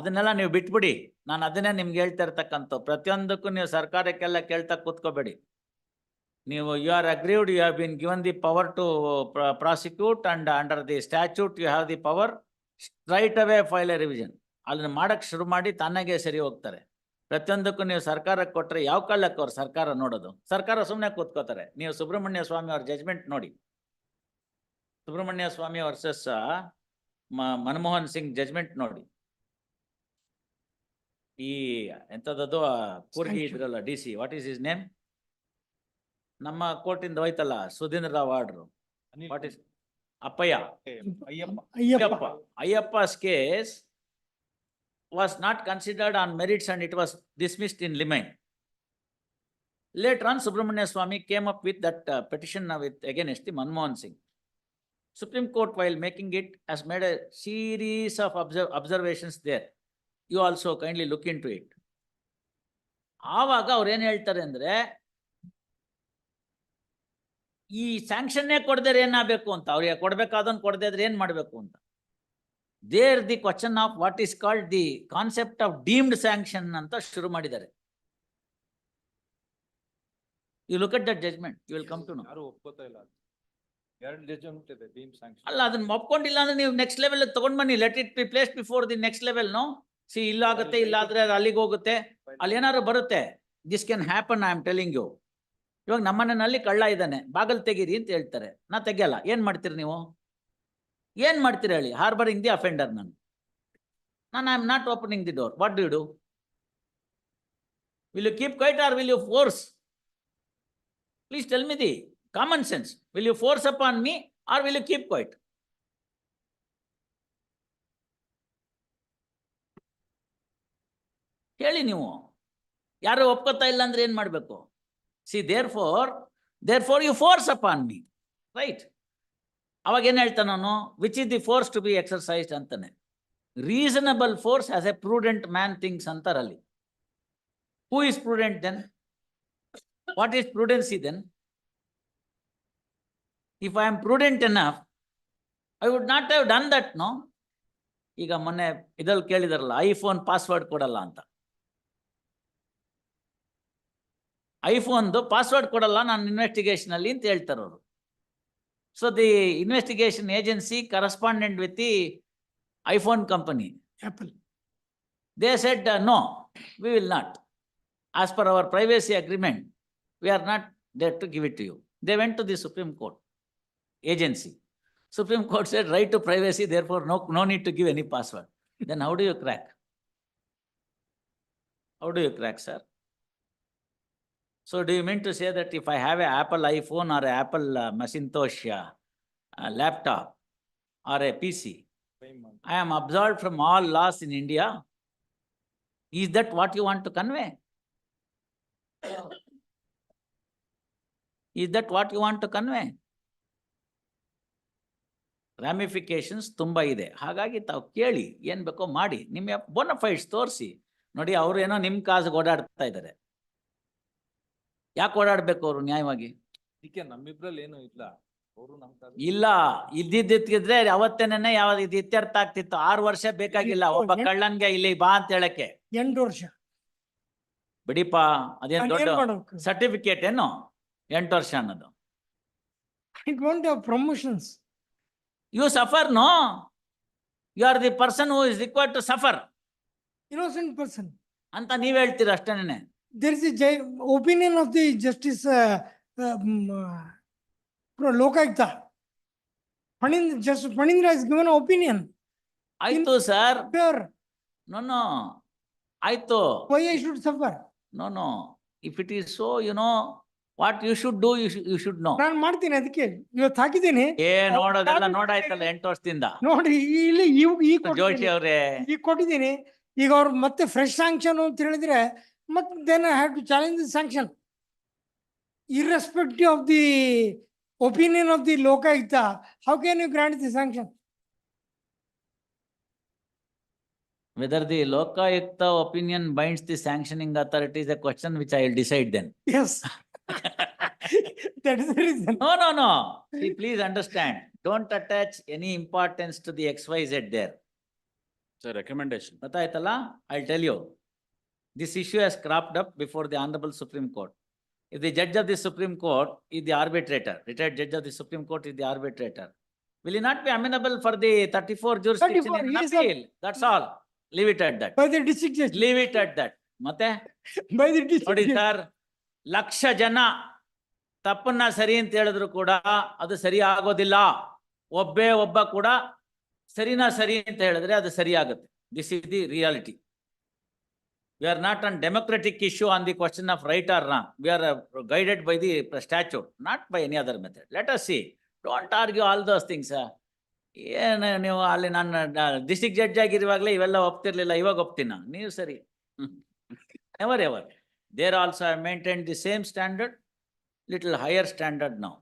ಅದನ್ನೆಲ್ಲ ನೀವು ಬಿಟ್ಬಿಡಿ. ನಾನು ಅದನ್ನೇ ನಿಮ್ಗೆ ಹೇಳ್ತಾ ಇರ್ತಕ್ಕಂಥ ಪ್ರತಿಯೊಂದಕ್ಕೂ ನೀವು ಸರ್ಕಾರಕ್ಕೆಲ್ಲ ಕೇಳ್ತಾ ಕೂತ್ಕೋಬೇಡಿ. ನೀವು you are aggrieved, you have been given the power to prosecute and under the statute you have the power, straight away file a revision. ಅದನ್ನ ಮಾಡಕ್ ಶುರು ಮಾಡಿ ತಾನಾಗೆ ಸರಿ ಹೋಗ್ತಾರೆ. ಪ್ರತಿಯೊಂದಕ್ಕೂ ನೀವು ಸರ್ಕಾರಕ್ಕೆ ಕೊಟ್ಟರೆ ಯಾವ ಕಾಲಕ್ಕೆ ಅವ್ರು ಸರ್ಕಾರ ನೋಡೋದು? ಸರ್ಕಾರ ಸುಮ್ಮನೆ ಕೂತ್ಕೋತಾರೆ. ನೀವು ಸುಬ್ರಹ್ಮಣ್ಯ ಸ್ವಾಮಿ ಅವ್ರ ಜಜ್ಮೆಂಟ್ ನೋಡಿ. ಸುಬ್ರಹ್ಮಣ್ಯ ಸ್ವಾಮಿ ವರ್ಸಸ್ ಮನಮೋಹನ್ ಸಿಂಗ್ ಜಜ್ಮೆಂಟ್ ನೋಡಿ. ಈ ಎಂತದ್ದು ಕೂರ್ಗಿ ಇದ್ರಲ್ಲ DC, what is his name? ನಮ್ಮ ಕೋರ್ಟಿಂದ ಹೋಯ್ತಲ್ಲ ಸುಧೀಂದ್ರ ರಾವ್ ಆರ್ಡ್ರು, what is Ayyappa's case was not considered on merits and it was dismissed in limine. Later on, Subramania Swamy came up with that petition against the Manmohan Singh. Supreme Court, while making it, has made a series of observations there. You also kindly look into it. ಆವಾಗ ಅವ್ರು ಏನ್ ಹೇಳ್ತಾರೆ ಅಂದ್ರೆ, ಈ ಸ್ಯಾಂಕ್ಷನ್ನೇ ಕೊಡದ್ರೆ ಏನಾಗಬೇಕು ಅಂತ, ಅವ್ರಿಗೆ ಕೊಡ್ಬೇಕಾದನ್ ಕೊಡದೇ ಇದ್ರೆ ಏನ್ ಮಾಡ್ಬೇಕು ಅಂತ. There the question of what is called the concept of deemed sanction ಅಂತ ಶುರು ಮಾಡಿದ್ದಾರೆ. You look at that judgment, you will come to know. ಯಾರು ಒಪ್ಕೋತಾ ಇಲ್ಲ. ಎರಡು ಜಜ್ಮೆಂಟ್ ಇದೆ ಡೀಮ್ ಸ್ಯಾಂಕ್ಷನ್. ಅಲ್ಲ, ಅದನ್ನ ಒಪ್ಕೊಂಡಿಲ್ಲ ಅಂದ್ರೆ ನೀವು ನೆಕ್ಸ್ಟ್ ಲೆವೆಲ್ ತಗೊಂಡ್ ಬನ್ನಿ. Let it be place before the next level. No see, ಇಲ್ಲಾಗುತ್ತೆ, ಇಲ್ಲಾದ್ರೆ ಅಲ್ಲಿಗೆ ಹೋಗುತ್ತೆ, ಅಲ್ಲಿ ಏನಾದ್ರು ಬರುತ್ತೆ. This can happen, I am telling you. ಇವಾಗ ನಮ್ಮನೆಯಲ್ಲಿ ಕಳ್ಳ ಇದ್ದಾನೆ, ಬಾಗಲ್ ತೆಗೀರಿ ಅಂತ ಹೇಳ್ತಾರೆ, ನಾ ತೆಗಿಯಲ್ಲ. ಏನ್ ಮಾಡ್ತೀರಿ ನೀವು? ಏನ್ ಮಾಡ್ತೀರಿ ಹೇಳಿ? Harbouring the offender. ನಾನು I am not opening the door. What do you do? Will you keep quiet or will you force? Please tell me the common sense. Will you force upon me or will you keep quiet? ಹೇಳಿ ನೀವು. ಯಾರು ಒಪ್ಕೋತಾ ಇಲ್ಲ ಅಂದ್ರೆ ಏನ್ ಮಾಡ್ಬೇಕು? See, therefore you force upon me, right? ಅವಾಗ ಏನ್ ಹೇಳ್ತಾನೆ ಅವನು? Which is the force to be exercised ಅಂತಾನೆ. Reasonable force as a prudent man thinks ಅಂತಾರಲ್ಲಿ. Who is prudent then? What is prudency then? If I am prudent enough, I would not have done that, no? ಈಗ ಮೊನ್ನೆ ಇದ್ರಲ್ಲಿ ಕೇಳಿದಾರಲ್ಲ, iPhone password ಕೊಡಲ್ಲ ಅಂತ. ಐಫೋನ್ದು password ಕೊಡಲ್ಲ ನಾನು investigation ಅಲ್ಲಿ ಅಂತ ಹೇಳ್ತಾರೆ ಅವರು. So the investigation agency correspondent with the iPhone company Apple. They said no, we will not. As per our privacy agreement, we are not there to give it to you. They went to the Supreme Court agency. Supreme Court said right to privacy, therefore no need to give any password. Then how do you crack? How do you crack, sir? So do you mean to say that if I have an Apple iPhone or an Apple Macintosh laptop or a PC, I am absolved from all laws in India? Is that what you want to convey? Is that what you want to convey? Ramifications ತುಂಬಾ ಇದೆ. ಹಾಗಾಗಿ ತಾವು ಕೇಳಿ, ಏನ್ ಬೇಕೋ ಮಾಡಿ, ನಿಮ್ಮ ಬೋನಫೈಡ್ಸ್ ತೋರಿಸಿ. ನೋಡಿ, ಅವ್ರು ಏನೋ ನಿಮ್ ಕಾಸಿಗೆ ಓಡಾಡ್ತಾ ಇದ್ದಾರೆ. ಯಾಕೆ ಓಡಾಡ್ಬೇಕು ಅವರು ನ್ಯಾಯವಾಗಿ? ಇದಕ್ಕೆ ನಮ್ಮಿಬ್ರಲ್ಲಿ ಏನು ಇಲ್ಲ. ಅವರು ನಮ್ ಕಾಲ ಇಲ್ಲ, ಇದ್ದಿದ್ದಿದ್ರೆ ಅವತ್ತೇನೆ ಇದು ಇತ್ಯರ್ಥ ಆಗ್ತಿತ್ತು. 6 ವರ್ಷ ಬೇಕಾಗಿಲ್ಲ ಒಬ್ಬ ಕಳ್ಳನ್ಗೆ ಇಲ್ಲಿ ಬಾ ಅಂತ ಹೇಳಕ್ಕೆ. 8 ವರ್ಷ ಬಿಡಿಪ, ಅದೇನ್ ನಾನ್ ದೊಡ್ಡ ಏನ್ ಮಾಡ್ಬೇಕು? ಸರ್ಟಿಫಿಕೇಟ್ ಏನು 8 ವರ್ಷ ಅನ್ನೋದು? I don't have promotions. You suffer, no? You are the person who is required to suffer Innocent person. ಅಂತ ನೀವ್ ಹೇಳ್ತೀರ ಅಷ್ಟೇನೆ. There is a opinion of the justice Lokayukta. Justice Panindra has given an opinion. ಆಯ್ತು sir. Sure. No. ಆಯ್ತು. Why I should suffer? No. If it is so, you know what you should do, you should know. ನಾನು ಮಾಡ್ತೀನಿ, ಅದಕ್ಕೆ ಇವತ್ತು ಹಾಕಿದ್ದೀನಿ. ನೋಡೋದೆಲ್ಲ ನೋಡಾಯ್ತಲ್ಲ 8 ವರ್ಷದಿಂದ. ನೋಡಿ, ಇಲ್ಲಿ ಜೋಶಿ ಅವ್ರೆ, ಈಗ ಕೊಟ್ಟಿದ್ದೀನಿ. ಈಗ ಅವ್ರು ಮತ್ತೆ ಫ್ರೆಶ್ ಸ್ಯಾಂಕ್ಷನ್ ಅಂತ ಹೇಳಿದ್ರೆ, ಮತ್ತೆ then I have to challenge the sanction irrespective of the opinion of the Lokayukta. How can you grant the sanction? whether the Lokayukta opinion binds the sanctioning authority is a question which I will decide then. Yes. That is the reason. No. See, please understand. Don't attach any importance to the XYZ there. Sir, recommendation. ಗೊತ್ತಾಯ್ತಲ್ಲ? I'll tell you. This issue has cropped up before the Honorable Supreme Court. If the judge of the Supreme Court is the arbitrator, retired judge of the Supreme Court is the arbitrator, will he not be amenable for the 34 jurisdiction 34, in he is a- appeal? That's all. Leave it at that. By the district judge. Leave it at that. ಮತ್ತೆ By the ನೋಡಿ district judge. Sir, lakh ಜನ ತಪ್ಪನ್ನ ಸರಿ ಅಂತ ಹೇಳಿದ್ರು ಕೂಡ ಅದು ಸರಿ ಆಗೋದಿಲ್ಲ. ಒಬ್ಬ ಕೂಡ ಸರಿನಾ ಸರಿ ಅಂತ ಹೇಳಿದ್ರೆ ಅದು ಸರಿ ಆಗುತ್ತೆ. This is the reality. We are not on democratic issue on the question of right or wrong. We are guided by the statute, not by any other method. Let us see. Don't argue all those things. ಏನು ನೀವು ಅಲ್ಲಿ ನಾನು district judge ಆಗಿರುವಾಗಲೇ ಇವೆಲ್ಲ ಒಪ್ತಿರ್ಲಿಲ್ಲ, ಇವಾಗ ಒಪ್ತೀನ? ನೀವು ಸರಿ. Never ever. There also I maintain the same standard, little higher standard now.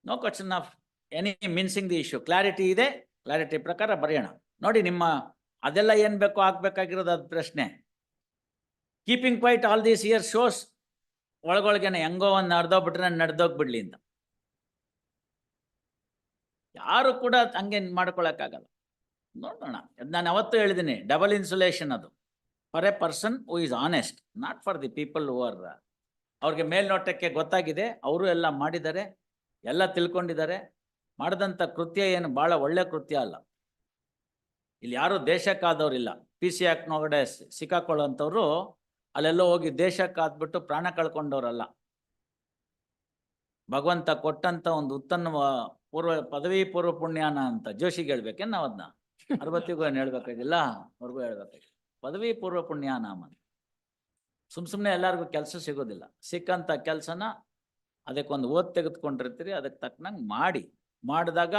No question of any mincing the issue. Clarity ಇದೆ, clarity ಪ್ರಕಾರ ಬರೆಯೋಣ. ನೋಡಿ ನಿಮ್ಮ ಅದೆಲ್ಲ ಏನ್ ಬೇಕೋ ಆಗ್ಬೇಕಾಗಿರೋದು ಅದು ಪ್ರಶ್ನೆ. Keeping quiet all these years shows ಒಳಗೊಳಗೇನೆ ಹೆಂಗೋ ಒಂದು ನಡೆದೋಗ್ಬಿಟ್ರೆ ನಡೆದೋಗ್ಬಿಡ್ಲಿ ಅಂತ. ಯಾರು ಕೂಡ ಹಂಗೆ ಮಾಡ್ಕೊಳಕ್ಕಾಗಲ್ಲ. ನೋಡೋಣ. ನಾನು ಅವತ್ತು ಹೇಳಿದ್ದೀನಿ, ಡಬಲ್ ಇನ್ಸುಲೇಷನ್ ಅದು for A person who is honest, not for the people who are. ಅವ್ರಿಗೆ ಮೇಲ್ನೋಟಕ್ಕೆ ಗೊತ್ತಾಗಿದೆ, ಅವರು ಎಲ್ಲ ಮಾಡಿದ್ದಾರೆ, ಎಲ್ಲ ತಿಳ್ಕೊಂಡಿದ್ದಾರೆ. ಮಾಡಿದಂಥ ಕೃತ್ಯ ಏನು ಭಾಳ ಒಳ್ಳೆ ಕೃತ್ಯ ಅಲ್ಲ. ಇಲ್ಲಿ ಯಾರು ದೇಶಕ್ಕಾದವ್ರಿಲ್ಲ. PC ಆಕ್ಟ್ ಒಳಗಡೆ ಸಿಕ್ಕಾಕೊಳ್ಳೋಂಥವ್ರು ಅಲ್ಲೆಲ್ಲೋ ಹೋಗಿ ದೇಶಕ್ಕಾದ್ಬಿಟ್ಟು ಪ್ರಾಣ ಕಳ್ಕೊಂಡವ್ರಲ್ಲ. ಭಗವಂತ ಕೊಟ್ಟಂತ ಒಂದು ಉತ್ತಮ ಪದವಿ ಪೂರ್ವ ಪುಣ್ಯಾನ ಅಂತ ಜೋಶಿಗೆ ಹೇಳ್ಬೇಕೇನು ನಾವು ಅದನ್ನ? ಅರ್ವತ್ತಿಗೂ ಏನು ಹೇಳ್ಬೇಕಾಗಿಲ್ಲ, ಅವ್ರಿಗೂ ಹೇಳ್ಬೇಕಾಗಿಲ್ಲ. ಪದವಿ ಪೂರ್ವ ಪುಣ್ಯಾನಾಮ. ಸುಮ್ಮನೆ ಎಲ್ಲರಿಗೂ ಕೆಲಸ ಸಿಗೋದಿಲ್ಲ. ಸಿಕ್ಕಂಥ ಕೆಲಸನ ಅದಕ್ಕೊಂದು ಓದ್ ತೆಗೆದುಕೊಂಡಿರ್ತೀರಿ, ಅದಕ್ಕೆ ತಕ್ಕನಂಗೆ ಮಾಡಿದಾಗ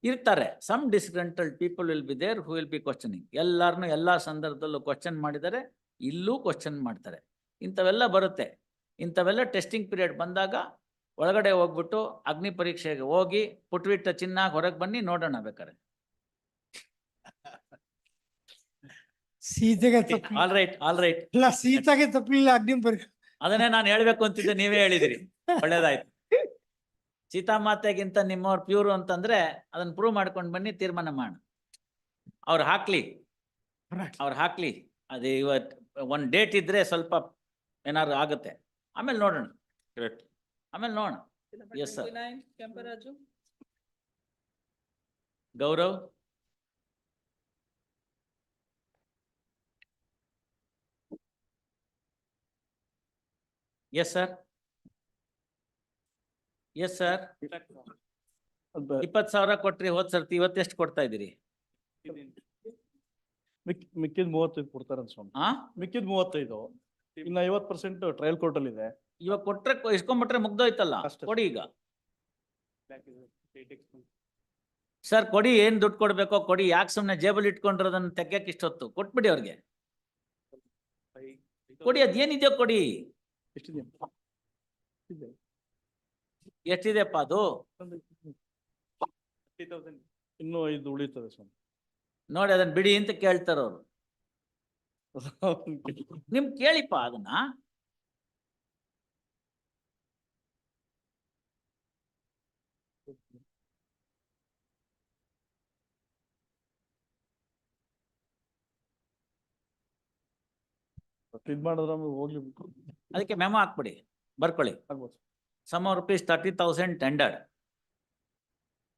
ಇರ್ತಾರೆ. Some disgruntled people will be there who will be questioning. ಎಲ್ಲಾರನ್ನೂ ಎಲ್ಲ ಸಂದರ್ಭದಲ್ಲೂ ಕ್ವಶನ್ ಮಾಡಿದರೆ, ಇಲ್ಲೂ ಕ್ವಶನ್ ಮಾಡ್ತಾರೆ. ಇಂಥವೆಲ್ಲ ಬರುತ್ತೆ. ಇಂಥವೆಲ್ಲ ಟೆಸ್ಟಿಂಗ್ ಪೀರಿಯಡ್ ಬಂದಾಗ ಒಳಗಡೆ ಹೋಗ್ಬಿಟ್ಟು ಅಗ್ನಿ ಪರೀಕ್ಷೆಗೆ ಹೋಗಿ ಪುಟ್ಬಿಟ್ಟ ಚಿನ್ನ ಹೊರಗೆ ಬನ್ನಿ, ನೋಡೋಣ ಬೇಕಾರೆ. ಸೀತೆಗೆ ತಪ್ಪು ಆಲ್ ರೈಟ್. ಇಲ್ಲ, ಸೀತೆಗೆ ತಪ್ಪಲಿಲ್ಲ ಅಗ್ನಿ ಪರೀಕ್ಷೆ. ಅದನ್ನೇ ನಾನು ಹೇಳ್ಬೇಕು ಅಂತಿದ್ದೆ, ನೀವೇ ಹೇಳಿದಿರಿ. ಒಳ್ಳೇದಾಯ್ತು. ಸೀತಾಮಾತೆಗಿಂತ ನಿಮ್ಮವ್ರ ಪ್ಯೂರ್ ಅಂತಂದ್ರೆ ಅದನ್ನ ಪ್ರೂವ್ ಮಾಡ್ಕೊಂಡು ಬನ್ನಿ, ತೀರ್ಮಾನ ಮಾಡೋಣ. ಅವ್ರು ಹಾಕ್ಲಿ. ಅದು ಇವತ್ತು ಒಂದು ಡೇಟ್ ಇದ್ರೆ ಸ್ವಲ್ಪ ಏನಾದ್ರು ಆಗುತ್ತೆ, ಆಮೇಲೆ ನೋಡೋಣ. Correct. ಆಮೇಲೆ ನೋಡೋಣ. Yes sir. Kemparaju. Gaurav. Yes sir. 20,000 ಕೊಟ್ರಿ ಹೋದ್ ಸರ್ತಿ, ಇವತ್ತೆಷ್ಟು ಕೊಡ್ತಾ ಇದ್ದೀರಿ? ಮಿಕ್ಕಿದ 35 ಕೊಡ್ತಾರೆ ಸ್ವಾಮಿ. ಮಿಕ್ಕಿದ 35, ಇನ್ನ 50% ಟ್ರಯಲ್ ಕೋರ್ಟ್ ಅಲ್ಲಿ ಇದೆ. ಇವಾಗ ಕೊಟ್ರೆ ಇಸ್ಕೊಂಡ್ಬಿಟ್ರೆ ಮುಗ್ದೋಯ್ತಲ್ಲ. ಅಷ್ಟೇ. ಕೊಡಿ ಈಗ ಸರ್, ಕೊಡಿ. ಏನ್ ದುಡ್ಡು ಕೊಡ್ಬೇಕೋ ಕೊಡಿ. ಯಾಕೆ ಸುಮ್ನೆ ಜೇಬಲ್ ಇಟ್ಕೊಂಡಿರೋದನ್ನ ತೆಗ್ಯಕ್ಕೆ ಇಷ್ಟೊತ್ತು? ಕೊಟ್ಬಿಡಿ ಅವ್ರಿಗೆ, ಕೊಡಿ. ಅದೇನಿದೆಯೋ ಕೊಡಿ. ಎಷ್ಟಿದೆ? ಎಷ್ಟಿದೆಪ್ಪ ಅದು? ಇನ್ನೂ 5 ಉಳಿತದೆ ಸ್ವಾಮಿ. ನೋಡಿ, ಅದನ್ನ ಬಿಡಿ ಅಂತ ಕೇಳ್ತಾರ ಅವ್ರು. ನಿಮ್ ಕೇಳಿಪ್ಪ ಅದನ್ನ. ಇದ್ ಮಾಡಿದ್ರೆ ಹೋಗ್ಲಿ ಅದಕ್ಕೆ ಮೆಮೊ ಹಾಕ್ಬಿಡಿ, ಬರ್ಕೊಳ್ಳಿ. ಆಗ್ಬೋದು. Sum of rupees 30,000 tendered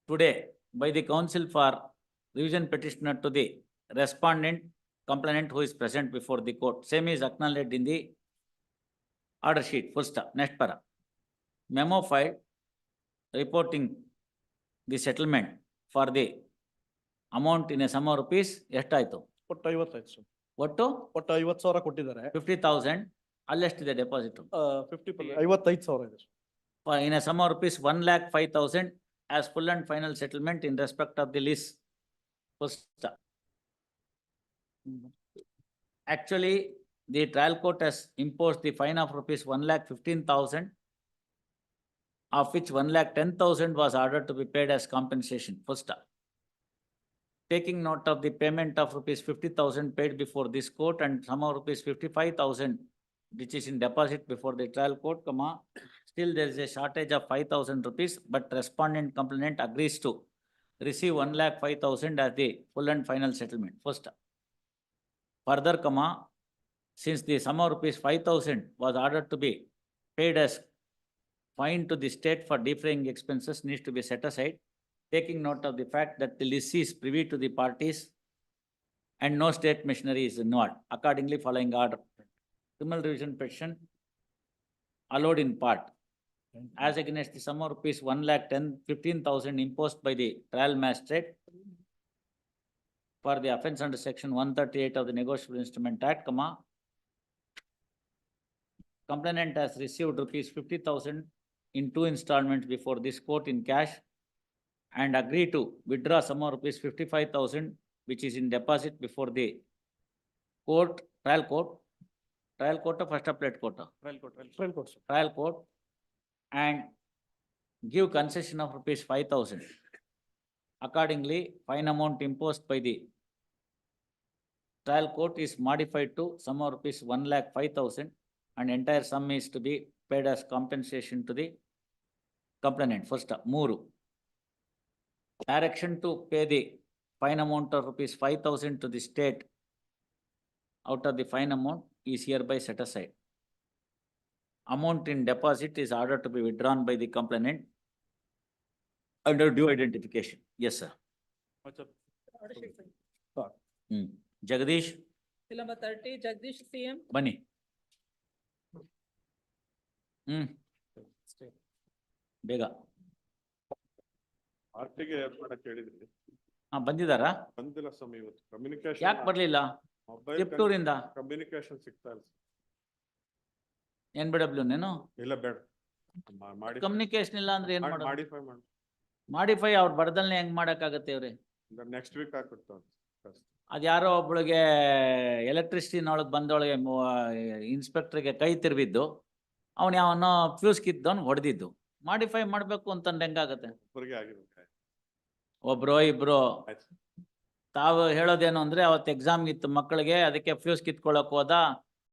today by the council for revision petitioner to the respondent complainant who is present before the court. Same is acknowledged in the order sheet. Full stop. Next para. Memo filed reporting the settlement for the amount in a sum of rupees ಎಷ್ಟಾಯ್ತು? ಒಟ್ಟು 55 ಸ್ವಾಮಿ. ಒಟ್ಟು 50,000 ಕೊಟ್ಟಿದ್ದಾರೆ. 50,000. ಅಲ್ಲೆಷ್ಟಿದೆ deposit? 50% 55,000 ಇದೆ. In a sum of rupees 1,05,000 as full and final settlement in respect of the lease. First, actually, the trial court has imposed the fine of rupees 1,15,000, of which 1,10,000 was ordered to be paid as compensation. First, taking note of the payment of rupees 50,000 paid before this court and sum of rupees 55,000 which is in deposit before the trial court, still there is a shortage of 5,000 rupees, but respondent complainant agrees to receive 1,05,000 as the full and final settlement, first. Further, since the sum of rupees 5,000 was ordered to be paid as fine to the state for defraying expenses needs to be set aside, taking note of the fact that the lessee is privy to the parties and no state machinery is involved. Accordingly, following order, criminal revision petition allowed in part as against the sum of rupees 1,15,000 imposed by the trial magistrate for the offence under section 138 of the Negotiable Instrument Act, complainant has received rupees 50,000 in 2 installments before this court in cash and agree to withdraw sum of rupees 55,000 which is in deposit before the court, trial court or first appellate court? Trial court, sir. Trial court, and give concession of rupees 5,000. Accordingly, fine amount imposed by the trial court is modified to sum of rupees 1,05,000 and entire sum is to be paid as compensation to the complainant. First, Muru. Direction to pay the fine amount of rupees 5,000 to the state out of the fine amount is hereby set aside. Amount in deposit is ordered to be withdrawn by the complainant under due identification. Yes, sir. Jagdish, Bill number 30, Jagdish CM. ಬನ್ನಿ. ಬೇಗ. ಆರ್ಟಿಗೆ ಏರ್ಪಡಕ್ಕೆ ಹೇಳಿದ್ರಿ ಬಂದಿದಾರಾ? ಬಂದಿಲ್ಲ ಸ್ವಾಮಿ ಇವತ್ತು communication ಯಾಕೆ ಬರ್ಲಿಲ್ಲ? Mobile ತಿಪ್ಟೂರಿಂದ communication ಸಿಗ್ತಾ ಇಲ್ಲ NBW ನೇನು? ಇಲ್ಲ ಬೇಡ ಮಾಡಿ ಕಮ್ಯುನಿಕೇಶನ್ ಇಲ್ಲ ಅಂದ್ರೆ ಏನ್ ಮಾಡೋದು? ಮಾಡಿಫೈ ಮಾಡಿ ಮಾಡಿಫೈ ಅವ್ರ ಬರ್ದಲ್ನೇ ಹೆಂಗ್ ಮಾಡಕ್ಕಾಗತ್ತೆ ಇವ್ರಿ? ನೆಕ್ಸ್ಟ್ ವೀಕ್ ಹಾಕ್ಬಿಡ್ತಾವ ಅದ್ಯಾರೋ ಒಬ್ಳಿಗೆ ಎಲೆಕ್ಟ್ರಿಸಿಟಿನೊಳಗೆ ಬಂದೊಳಗೆ ಇನ್ಸ್ಪೆಕ್ಟರ್ಗೆ ಕೈ ತಿರ್ಬಿದ್ದು ಅವನ್ ಯಾವನೋ ಫ್ಯೂಸ್ ಕಿದ್ದವನ್ ಹೊಡೆದಿದ್ದು. ಮಾಡಿಫೈ ಮಾಡ್ಬೇಕು ಅಂತಂದ್ರೆ ಹೆಂಗಾಗತ್ತೆ? ಒಬ್ಬರಿಗೆ ಆಗಿರ್ಬೇಕು ಒಬ್ರೋ ಇಬ್ರು ಆಯ್ತು ತಾವು ಹೇಳೋದೇನು ಅಂದ್ರೆ ಅವತ್ತು ಎಕ್ಸಾಮ್ ಇತ್ತು ಮಕ್ಕಳಿಗೆ, ಅದಕ್ಕೆ ಫ್ಯೂಸ್ ಕಿತ್ಕೊಳಕ್ ಹೋದ,